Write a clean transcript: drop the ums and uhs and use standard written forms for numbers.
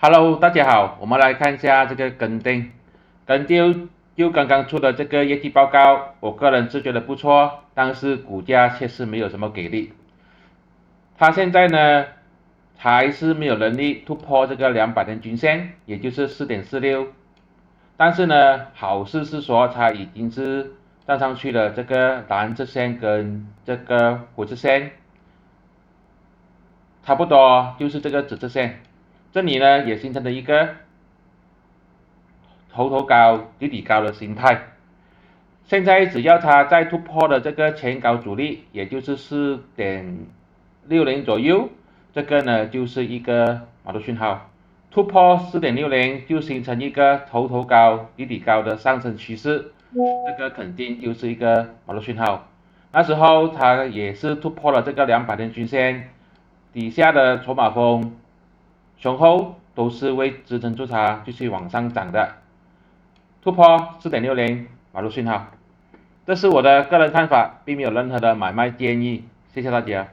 Hello，大家好，我们来看一下这个跟丢就刚刚出的这个业绩报告，我个人是觉得不错，但是股价确实没有什么给力。它现在呢还是没有能力突破这个200天均线，也就是4.46。但是呢，好事是说它已经是站上去了这个蓝色线跟这个灰色线，差不多就是这个紫色线。这里呢也形成了一个头头高底底高的形态。现在只要它再突破了这个前高阻力，也就是4.60左右，这个呢就是一个马头讯号。突破4.60就形成一个头头高底底高的上升趋势，这个肯定就是一个马头讯号。那时候它也是突破了这个200天均线，底下的筹码峰雄厚都是为支撑住它继续往上涨的。突破4.60马路讯号，这是我的个人看法，并没有任何的买卖建议，谢谢大家。